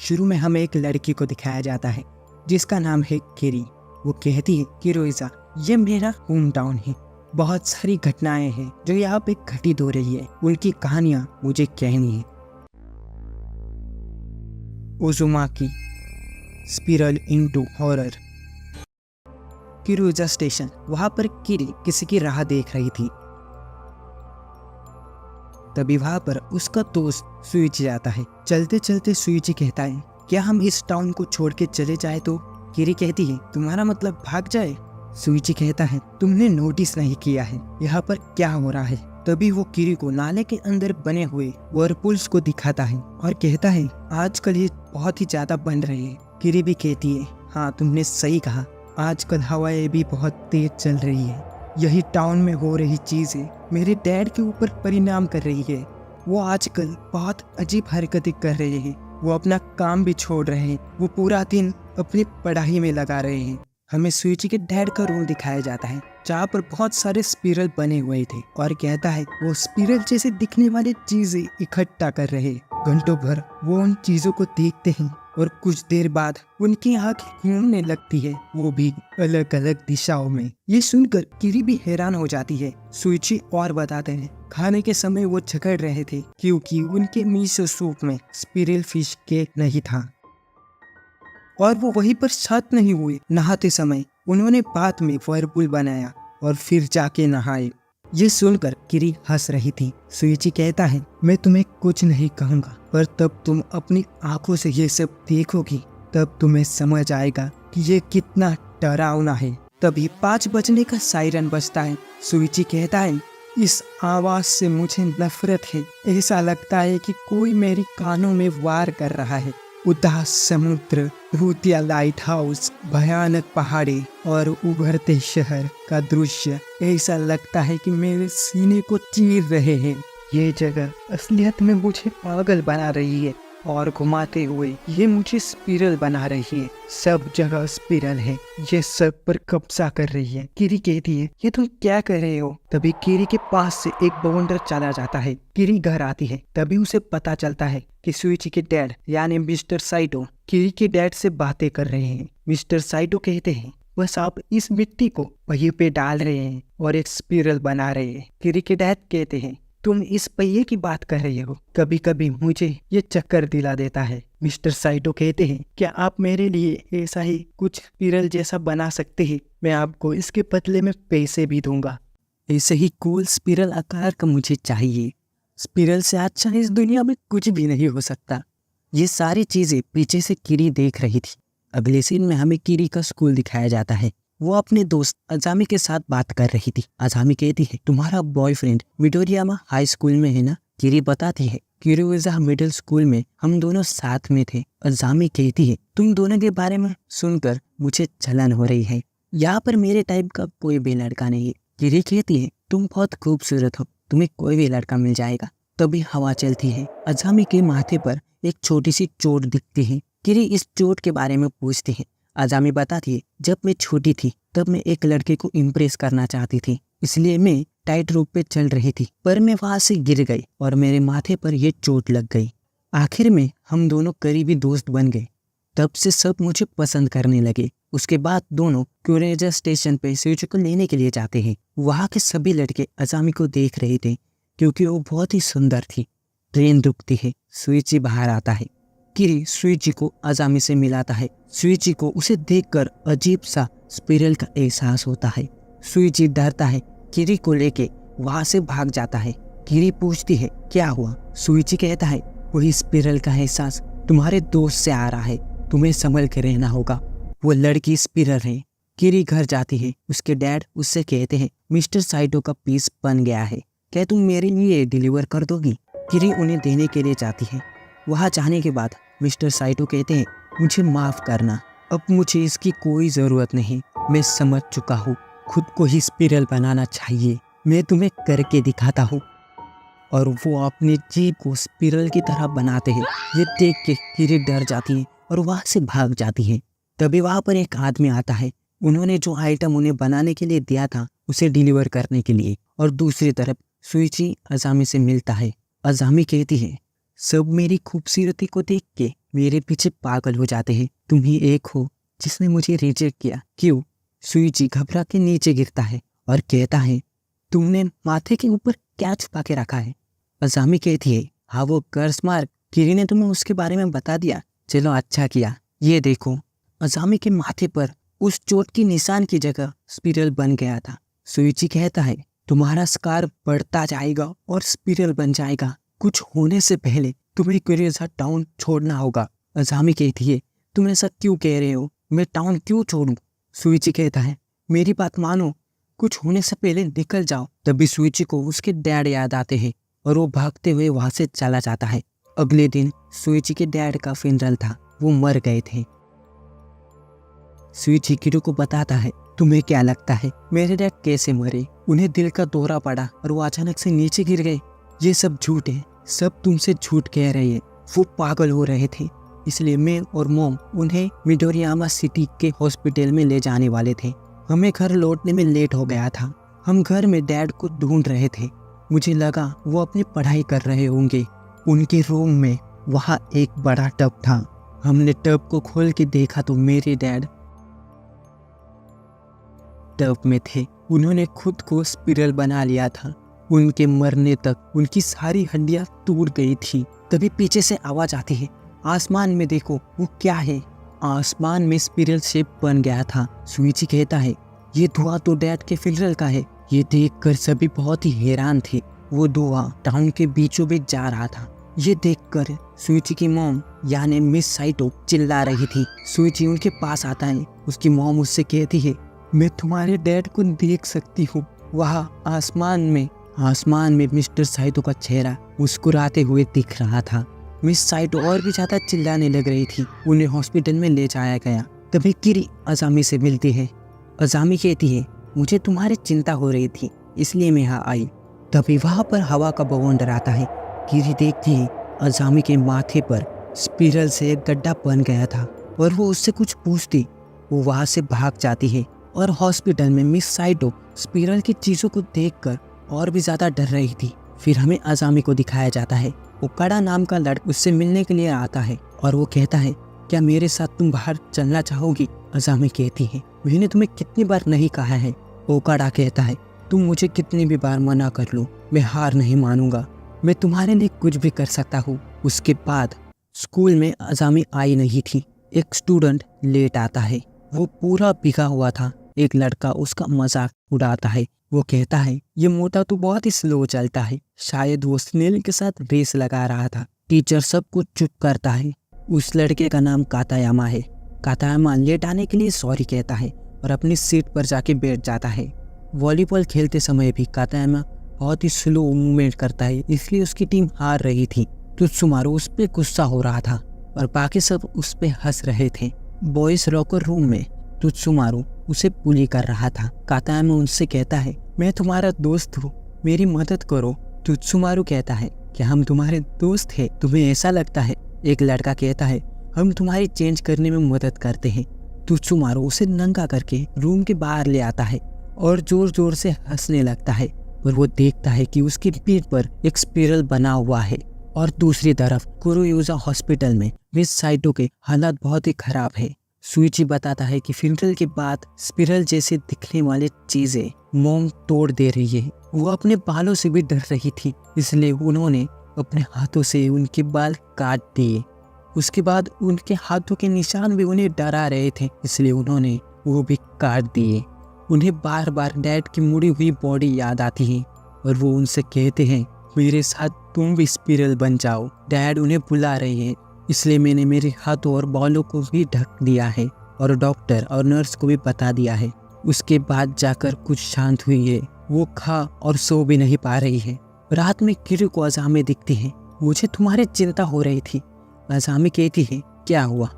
शुरू में हमें एक लड़की को दिखाया जाता है जिसका नाम है किरी। वो कहती है कि रोइजा, ये मेरा होम टाउन है। बहुत सारी घटनाएं हैं जो यहाँ पे घटित हो रही है, उनकी कहानियां मुझे कहनी है। Uzumaki spiral into horror. किरुजा स्टेशन, वहां पर किरी किसी की राह देख रही थी। तभी वहां पर उसका दोस्त सुइची जाता है। चलते चलते सुइची कहता है, क्या हम इस टाउन को छोड़ के चले जाए? तो किरी कहती है, तुम्हारा मतलब भाग जाए? सुइची कहता है, तुमने नोटिस नहीं किया है यहाँ पर क्या हो रहा है? तभी वो किरी को नाले के अंदर बने हुए व्हर्लपूल्स को दिखाता है और कहता है, आजकल ये बहुत ही ज्यादा बन रही है। किरी भी कहती है, हाँ तुमने सही कहा, आजकल हवाएं भी बहुत तेज चल रही है। यही टाउन में हो रही चीजें मेरे डैड के ऊपर परिणाम कर रही है। वो आजकल बहुत अजीब हरकतें कर रहे हैं। वो अपना काम भी छोड़ रहे हैं। वो पूरा दिन अपनी पढ़ाई में लगा रहे हैं। हमें सुइची के डैड का रूम दिखाया जाता है जहाँ पर बहुत सारे स्पिरल बने हुए थे और कहता है वो स्पिरल जैसे दिखने वाली चीजें इकट्ठा कर रहे। घंटों भर वो उन चीजों को देखते हैं और कुछ देर बाद उनकी आंखें घूमने लगती है, वो भी अलग अलग दिशाओं में। ये सुनकर किरी भी हैरान हो जाती है। सुइची और बताते हैं, खाने के समय वो झगड़ रहे थे क्योंकि उनके मिसो सूप में स्पिरल फिश केक नहीं था और वो वहीं पर शांत नहीं हुए। नहाते समय उन्होंने बाद में व्हर्लपूल बनाया और फिर जाके नहाए। ये सुनकर किरी हंस रही थी। सुइची कहता है, मैं तुम्हें कुछ नहीं कहूँगा, पर तब तुम अपनी आंखों से ये सब देखोगी तब तुम्हें समझ आएगा कि ये कितना डरावना है। तभी 5 बजने का सायरन बजता है। सुइची कहता है, इस आवाज से मुझे नफरत है। ऐसा लगता है कि कोई मेरी कानों में वार कर रहा है। उदास समुद्र, भूतिया लाइट हाउस, भयानक पहाड़ी और उभरते शहर का दृश्य ऐसा लगता है कि मेरे सीने को चीर रहे हैं। ये जगह असलियत में मुझे पागल बना रही है और घुमाते हुए ये मुझे स्पिरल बना रही है। सब जगह स्पिरल है, ये सब पर कब्जा कर रही है। किरी कहती है, ये तुम क्या कर रहे हो? तभी किरी के पास से एक बाउंडर चला जाता है। किरी घर आती है। तभी उसे पता चलता है कि सुइची के डैड यानी मिस्टर साइटो किरी के डैड से बातें कर रहे हैं। मिस्टर साइटो कहते हैं, बस आप इस मिट्टी को पहिए पे डाल रहे हैं और एक स्पिरल बना रहे हैं। किरी के डैड कहते हैं, तुम इस पहिए की बात कर रहे हो, कभी कभी मुझे ये चक्कर दिला देता है। मिस्टर साइटो कहते हैं, क्या आप मेरे लिए ऐसा ही कुछ स्पिरल जैसा बना सकते हैं? मैं आपको इसके बदले में पैसे भी दूंगा। ऐसे ही कूल स्पिरल आकार का मुझे चाहिए। स्पिरल से अच्छा इस दुनिया में कुछ भी नहीं हो सकता। ये सारी चीजें पीछे से किरी देख रही थी। अगले सीन में हमें किरी का स्कूल दिखाया जाता है। वो अपने दोस्त अजामी के साथ बात कर रही थी। अजामी कहती है, तुम्हारा बॉयफ्रेंड मिडोरियामा हाई स्कूल में है ना? किरी बताती है, किरुजा मिडिल स्कूल में हम दोनों साथ में थे। अजामी कहती है, तुम दोनों के बारे में सुनकर मुझे जलन हो रही है। यहाँ पर मेरे टाइप का कोई भी लड़का नहीं है। किरी कहती है, तुम बहुत खूबसूरत हो, तुम्हें कोई भी लड़का मिल जाएगा। तभी हवा चलती है। अजामी के माथे पर एक छोटी सी चोट दिखती है। किरी इस चोट के बारे में पूछती है। अजामी बताती है, जब मैं छोटी थी तब मैं एक लड़के को इम्प्रेस करना चाहती थी, इसलिए मैं टाइट रोप पे चल रही थी, पर मैं वहां से गिर गई और मेरे माथे पर ये चोट लग गई। आखिर में हम दोनों करीबी दोस्त बन गए। तब से सब मुझे पसंद करने लगे। उसके बाद दोनों क्यूरेजा स्टेशन पे सुइची को लेने के लिए जाते हैं। वहाँ के सभी लड़के अजामी को देख रहे थे क्योंकि वो बहुत ही सुंदर थी। ट्रेन रुकती है। सुइची बाहर आता है। किरी सुइची को अजामी से मिलाता है। सुइची को उसे देखकर अजीब सा स्पिरल का एहसास होता है। सुइची डरता है, किरी को लेके वहां से भाग जाता है। किरी पूछती है, क्या हुआ? सुइची कहता है, वही स्पिरल का एहसास तुम्हारे दोस्त से आ रहा है, तुम्हें संभल के रहना होगा। वो लड़की स्पिरल है। किरी घर जाती है। उसके डैड उससे कहते हैं, मिस्टर साइटो का पीस बन गया है, क्या तुम मेरे लिए डिलीवर कर दोगी? किरी उन्हें देने के लिए जाती है। वहाँ जाने के बाद मिस्टर साइटो कहते हैं, मुझे माफ करना, अब मुझे इसकी कोई ज़रूरत नहीं, मैं समझ चुका हूँ, खुद को ही स्पिरल बनाना चाहिए, मैं तुम्हें करके दिखाता हूँ। और वो अपनी जीभ को स्पिरल की तरह बनाते हैं। ये देख के किरी डर जाती है और वहाँ से भाग जाती है। तभी वहाँ पर एक आदमी आता है। उन्होंने जो आइटम उन्हें बनाने के लिए दिया था उसे डिलीवर करने के लिए। और दूसरी तरफ सुइची अजामी से मिलता है। अजामी कहती है, सब मेरी खूबसूरती को देख के मेरे पीछे पागल हो जाते हैं। तुम ही एक हो जिसने मुझे रिजेक्ट किया। क्यों? सुइची घबरा के नीचे गिरता है और कहता है, तुमने माथे के ऊपर क्या छुपा के रखा है? अजामी कहती है, हाँ वो कर्स मार्क, किरी ने तुम्हें उसके बारे में बता दिया। चलो अच्छा किया। ये देखो। अजामी के माथे पर उस चोट की निशान की जगह स्पिरल बन गया था। सुइची कहता है, तुम्हारा स्कार बढ़ता जाएगा और स्पिरल बन जाएगा। कुछ होने से पहले तुम्हें क्यूरियस टाउन छोड़ना होगा। अजामी कहती है, तुम ऐसा क्यों कह रहे हो? मैं टाउन क्यों छोड़ूं? सुइची कहता है, मेरी बात मानो, कुछ होने से पहले निकल जाओ। तभी सुइची को उसके डैड याद आते हैं और वो भागते हुए वहां से चला जाता है। अगले दिन सुइची के डैड का फ्यूनरल था। वो मर गए थे। सुइची किरू को बताता है, तुम्हें क्या लगता है मेरे डैड कैसे मरे? उन्हें दिल का दौरा पड़ा और वो अचानक से नीचे गिर गए। ये सब झूठ है, सब तुमसे झूठ कह रहे हैं। वो पागल हो रहे थे, इसलिए मैं और मॉम उन्हें मिडोरियामा सिटी के हॉस्पिटल में ले जाने वाले थे। हमें घर लौटने में लेट हो गया था। हम घर में डैड को ढूंढ रहे थे। मुझे लगा वो अपनी पढ़ाई कर रहे होंगे। उनके रूम में वहाँ एक बड़ा टब था। हमने टब को खोल के देखा तो मेरे डैड टब में थे। उन्होंने खुद को स्पिरल बना लिया था। उनके मरने तक उनकी सारी हड्डियां टूट गई थी। तभी पीछे से आवाज आती है, आसमान में देखो, वो क्या है? आसमान में स्पिरल शेप बन गया था। सुइची कहता है, ये धुआं तो डैड के फ्यूनरल का है। ये देखकर सभी बहुत ही हैरान थे। वो धुआं टाउन के बीचों बीच जा रहा था। ये देखकर सुइची की मॉम यानी मिस साइटो चिल्ला रही थी। सुइची उनके पास आता है। उसकी मॉम उससे कहती है, मैं तुम्हारे डैड को देख सकती हूँ। वहाँ आसमान में मिस्टर साइटो का चेहरा मुस्कुराते हुए दिख रहा था। मिस साइटो और भी ज्यादा चिल्लाने लग रही थी। उन्हें हॉस्पिटल में ले जाया गया। तभी किरी अजामी से मिलती है। अजामी कहती है, मुझे तुम्हारी चिंता हो रही थी, इसलिए मैं यहाँ आई। तभी वहाँ पर हवा का बवंडर आता है। किरी देखती है अजामी के माथे पर स्पिरल से एक गड्ढा बन गया था और वो उससे कुछ पूछती। वो वहाँ से भाग जाती है और हॉस्पिटल में मिस साइटो स्पिरल की चीज़ों को देखकर और भी ज़्यादा डर रही थी। फिर हमें अजामी को दिखाया जाता है। ओकाडा नाम का लड़का उससे मिलने के लिए आता है और वो कहता है, क्या मेरे साथ तुम बाहर चलना चाहोगी? अजामी कहती है, मैंने तुम्हें कितनी बार नहीं कहा है। ओकाडा कहता है, तुम मुझे कितनी भी बार मना कर लो, मैं हार नहीं मानूंगा। मैं तुम्हारे लिए कुछ भी कर सकता हूँ। उसके बाद स्कूल में अजामी आई नहीं थी। एक स्टूडेंट लेट आता है। वो पूरा भीगा हुआ था। एक लड़का उसका मजाक उड़ाता है। वो कहता है, ये मोटा तो बहुत ही स्लो चलता है। शायद वो स्नेल के साथ रेस लगा रहा था। टीचर सबको चुप करता है। उस लड़के का नाम कातायामा है। कातायामा लेट आने के लिए सॉरी कहता है और अपनी सीट पर जाके बैठ जाता है। वॉलीबॉल खेलते समय भी कातायामा बहुत ही स्लो मूवमेंट करता है, इसलिए उसकी टीम हार रही थी। तुत्सुमारू उस पर गुस्सा हो रहा था और बाकी सब उस पर हंस रहे थे। बॉयज लॉकर रूम में तुत्सुमारू उसे बुली कर रहा था। कातायामा उनसे कहता है, मैं तुम्हारा दोस्त हूँ, मेरी मदद करो। तुत्सुमारू कहता है, क्या हम तुम्हारे दोस्त हैं? तुम्हें ऐसा लगता है? एक लड़का कहता है, हम तुम्हारी चेंज करने में मदद करते हैं। तुत्सुमारू उसे नंगा करके रूम के बाहर ले आता है और जोर जोर से हंसने लगता है। पर वो देखता है कि उसकी पीठ पर एक स्पिरल बना हुआ है। और दूसरी तरफ कुरुयुजा हॉस्पिटल में मिस साइटो के हालात बहुत ही खराब है। सुइची बताता है कि फ्यूनरल के बाद स्पिरल जैसे दिखने वाली चीजें मॉम तोड़ दे रही है। वो अपने बालों से भी डर रही थी, इसलिए उन्होंने अपने हाथों से उनके बाल काट दिए। उसके बाद उनके हाथों के निशान भी उन्हें डरा रहे थे, इसलिए उन्होंने वो भी काट दिए। उन्हें बार बार डैड की मुड़ी हुई बॉडी याद आती है और वो उनसे कहते हैं, मेरे साथ तुम भी स्पिरल बन जाओ। डैड उन्हें बुला रहे हैं, इसलिए मैंने मेरे हाथों और बालों को भी ढक दिया है और डॉक्टर और नर्स को भी बता दिया है। उसके बाद जाकर कुछ शांत हुई है। वो खा और सो भी नहीं पा रही है। रात में किरू को अजामी दिखती है। मुझे तुम्हारी चिंता हो रही थी। अजामी कहती है, क्या हुआ?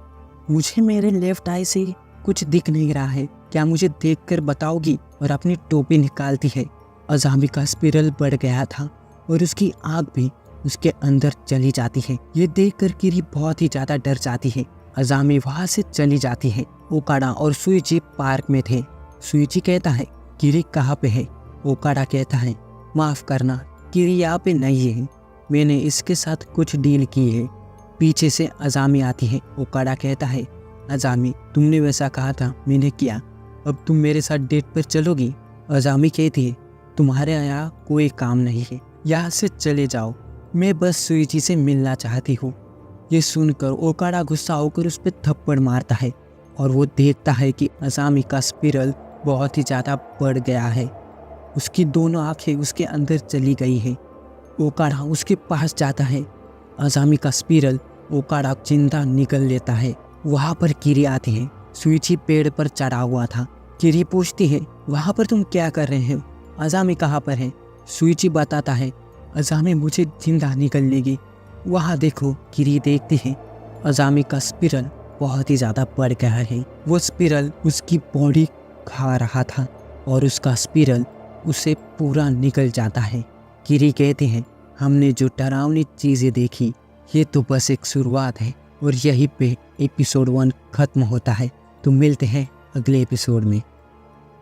मुझे मेरे लेफ्ट आई से कुछ दिख नहीं रहा है, क्या मुझे देखकर बताओगी? और अपनी टोपी निकालती है। अजामी का स्पिरल बढ़ गया था और उसकी आँख भी उसके अंदर चली जाती है। ये देखकर किरी बहुत ही ज्यादा डर जाती है। अजामी वहां से चली जाती है। ओकाडा और सुइची पार्क में थे। सुइची कहता है, किरी कहाँ पे है? ओकाडा कहता है, माफ करना, किरी यहाँ पे नहीं है। मैंने इसके साथ कुछ डील की है। पीछे से अजामी आती है। ओकाडा कहता है, अजामी तुमने वैसा कहा था, मैंने किया, अब तुम मेरे साथ डेट पर चलोगी? अजामी कहती है, तुम्हारे यहाँ कोई काम नहीं है, यहाँ से चले जाओ, मैं बस सुइची से मिलना चाहती हूँ। ये सुनकर ओकाडा गुस्सा होकर उस पर थप्पड़ मारता है और वो देखता है कि अजामी का स्पिरल बहुत ही ज़्यादा बढ़ गया है। उसकी दोनों आंखें उसके अंदर चली गई है। ओकाडा उसके पास जाता है। अजामी का स्पिरल ओकाडा जिंदा निकल लेता है। वहाँ पर किरी आती है। सुइची पेड़ पर चढ़ा हुआ था। किरी पूछती है, वहाँ पर तुम क्या कर रहे हो? अजामी कहाँ पर है? सुइची बताता है, अजामी मुझे जिंदा निकल लेगी। वहाँ देखो। किरी देखती है, अजामी का स्पिरल बहुत ही ज़्यादा बढ़ गया है। वो स्पिरल उसकी बॉडी खा रहा था और उसका स्पिरल उसे पूरा निकल जाता है। किरी कहते हैं, हमने जो डरावनी चीज़ें देखी ये तो बस एक शुरुआत है और यहीं पे एपिसोड 1 खत्म होता है। तो मिलते हैं अगले एपिसोड में।